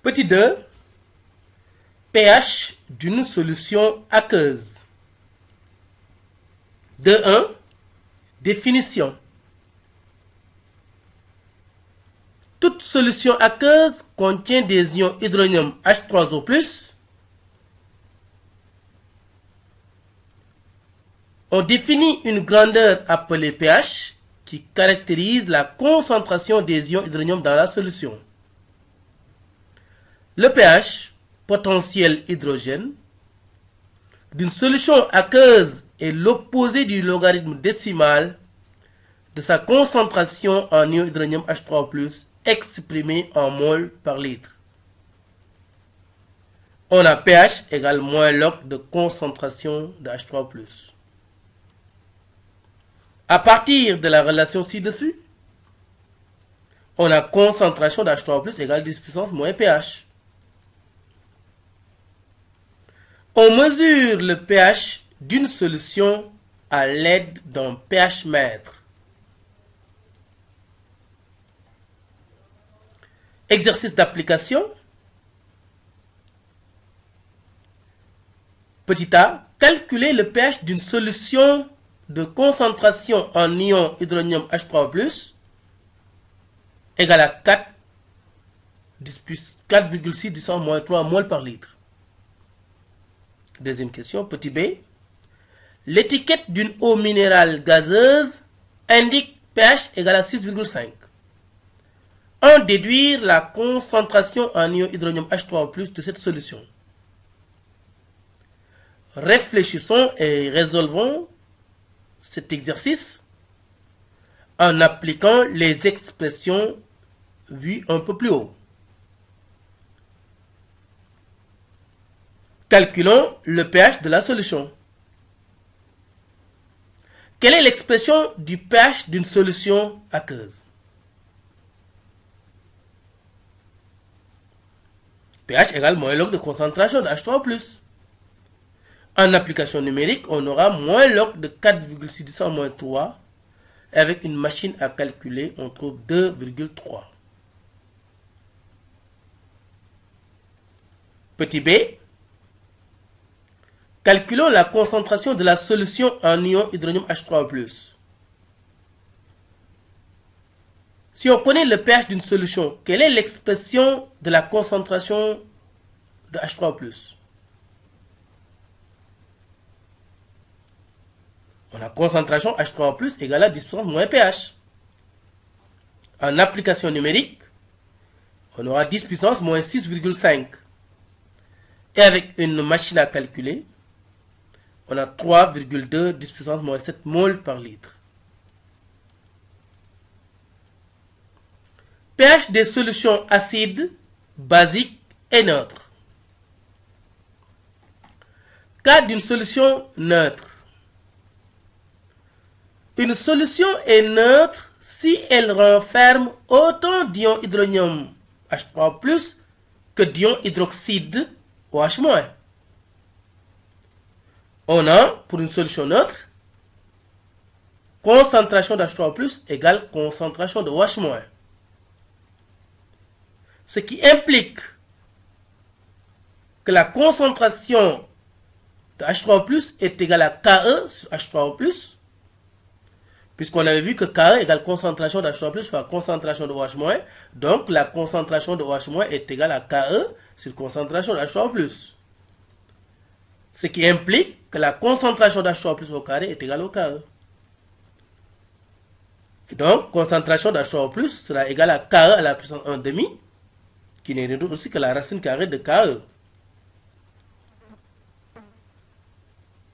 Petit 2, pH d'une solution aqueuse. 2.1, définition. Toute solution aqueuse contient des ions hydronium H3O+. On définit une grandeur appelée pH qui caractérise la concentration des ions hydronium dans la solution. Le pH, potentiel hydrogène, d'une solution aqueuse est l'opposé du logarithme décimal de sa concentration en ion hydronium H3O+, exprimé en mol par litre. On a pH égale moins log de concentration de H3O+. À partir de la relation ci-dessus, on a concentration de H3O+ égale 10 puissance moins pH. On mesure le pH d'une solution à l'aide d'un pH mètre. Exercice d'application. Petit a, calculer le pH d'une solution de concentration en ion hydronium H3O+, égale à 4,6 10 moins 3 mol par litre. Deuxième question, petit b. L'étiquette d'une eau minérale gazeuse indique pH égale à 6,5. En déduire la concentration en ion hydronium H3O+ de cette solution. Réfléchissons et résolvons cet exercice en appliquant les expressions vues un peu plus haut. Calculons le pH de la solution. Quelle est l'expression du pH d'une solution aqueuse? pH égale moins log de concentration de H3O+. En application numérique, on aura moins log de 4,6 10 moins 3. Et avec une machine à calculer, on trouve 2,3. Petit b. Calculons la concentration de la solution en ion hydronium H3O+. Si on connaît le pH d'une solution, quelle est l'expression de la concentration de H3O+? On a concentration H3O+ égale à 10 puissance moins pH. En application numérique, on aura 10 puissance moins 6,5. Et avec une machine à calculer, on a 3,2 10 puissance moins 7 mol par litre. pH des solutions acides, basiques et neutres. Cas d'une solution neutre. Une solution est neutre si elle renferme autant d'ions hydronium H3+ que d'ions hydroxyde OH-. On a, pour une solution neutre, concentration d'H3+ égale concentration de OH-. Ce qui implique que la concentration de H3+ est égale à Ke sur H3O+, puisqu'on avait vu que Ke égale concentration d'H3+ par concentration de OH-, donc la concentration de OH- est égale à Ke sur concentration d'H3+. Ce qui implique que la concentration d'H3+ au carré est égale au Ke. Et donc, concentration d'H3+ sera égale à Ke à la puissance 1,5, qui n'est rien d'autre aussi que la racine carrée de Ke.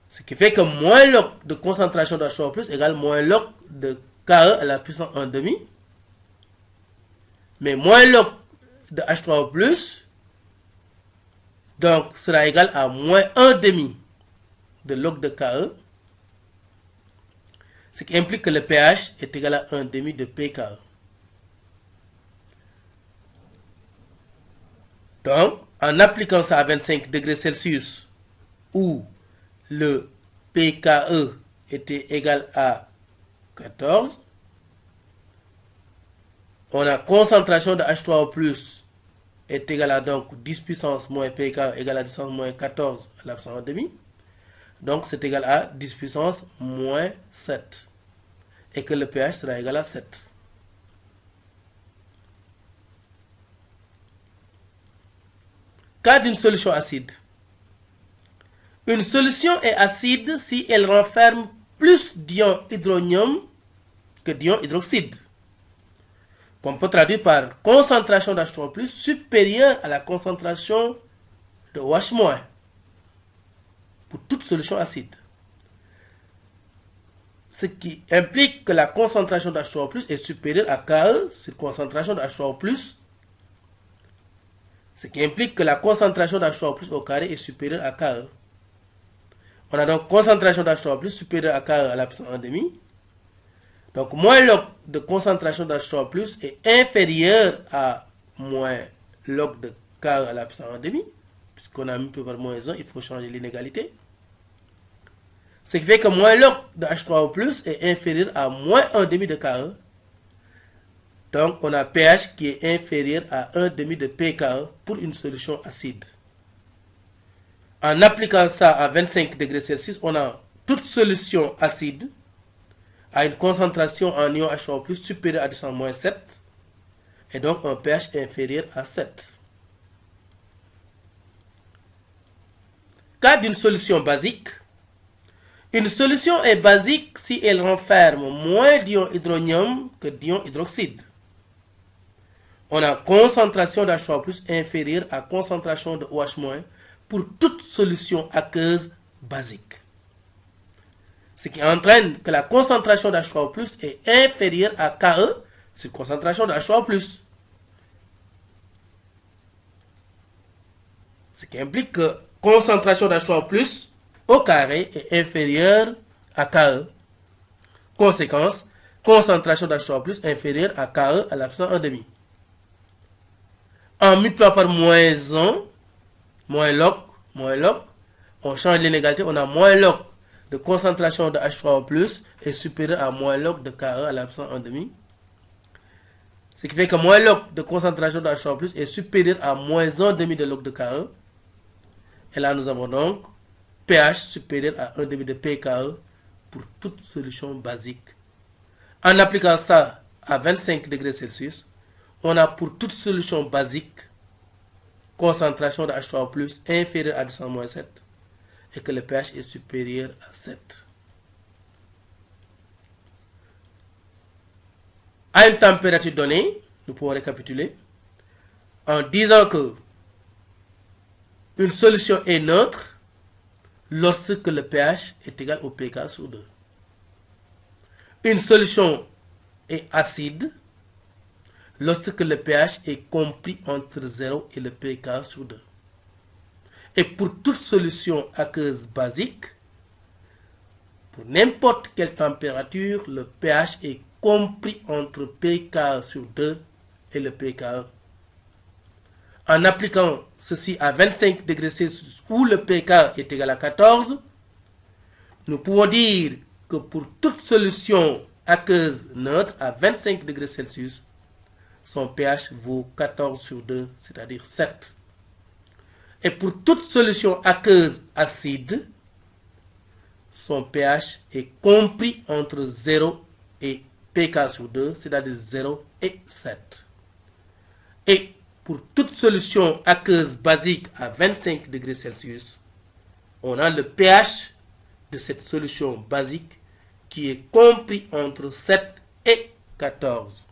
Ce qui fait que moins log de concentration d'H3+ égale moins log de Ke à la puissance 1,5. Mais moins log de H3O+, donc sera égal à moins 1,5 de log de Ke. Ce qui implique que le pH est égal à 1,5 de pK. Donc, en appliquant ça à 25 degrés Celsius, où le pKe était égal à 14, on a concentration de H3O+ est égal à donc 10 puissance moins pk égale à 10 puissance moins 14 à la puissance 1/2. Donc c'est égal à 10 puissance moins 7. Et que le pH sera égal à 7. Cas d'une solution acide. Une solution est acide si elle renferme plus d'ion hydronium que d'ion hydroxyde. Qu'on peut traduire par concentration d'H3+ supérieure à la concentration de OH- pour toute solution acide. Ce qui implique que la concentration d'H3+ est supérieure à Ke sur concentration de H3+. Ce qui implique que la concentration d'H3+ au carré est supérieure à Ke. On a donc concentration d'H3+ supérieure à Ke à la puissance 1/2. Donc, moins log de concentration d'H3+ est inférieur à moins log de Ke à la puissance 1/2. Puisqu'on a mis P par moins 1, il faut changer l'inégalité. Ce qui fait que moins log de H3O+ est inférieur à moins 1/2 de Ke. Donc, on a pH qui est inférieur à 1/2 de pKe pour une solution acide. En appliquant ça à 25 degrés Celsius, on a toute solution acide à une concentration en ion H3O+ supérieure à 10-7 et donc un pH inférieur à 7. Cas d'une solution basique. Une solution est basique si elle renferme moins d'ion hydronium que d'ion hydroxyde. On a concentration d'H3+ inférieure à concentration de OH- pour toute solution aqueuse basique. Ce qui entraîne que la concentration d'H3+ est inférieure à Ke sur concentration de H3+. Ce qui implique que concentration d'H3+ au carré est inférieure à Ke. Conséquence, concentration d'H3+ inférieure à Ke à la puissance 1/2. En multipliant par moins 1, moins log, on change l'inégalité, on a moins log de concentration de H3O+ est supérieur à moins log de Ke à la puissance 1/2. Ce qui fait que moins log de concentration de H3O+ est supérieur à moins 1/2 de log de Ke. Et là, nous avons donc pH supérieur à 1/2 de pKe pour toute solution basique. En appliquant ça à 25 degrés Celsius, on a pour toute solution basique concentration de H3O+ inférieure à 10-7 et que le pH est supérieur à 7. À une température donnée, nous pouvons récapituler en disant que une solution est neutre lorsque le pH est égal au pK sur 2. Une solution est acide lorsque le pH est compris entre 0 et le pK sur 2. Et pour toute solution aqueuse basique, pour n'importe quelle température, le pH est compris entre pK sur 2 et le pKe. En appliquant ceci à 25 degrés Celsius où le pK est égal à 14, nous pouvons dire que pour toute solution aqueuse neutre à 25 degrés Celsius, son pH vaut 14 sur 2, c'est-à-dire 7. Et pour toute solution aqueuse acide, son pH est compris entre 0 et pK sur 2, c'est-à-dire 0 et 7. Et pour toute solution aqueuse basique à 25 degrés Celsius, on a le pH de cette solution basique qui est compris entre 7 et 14.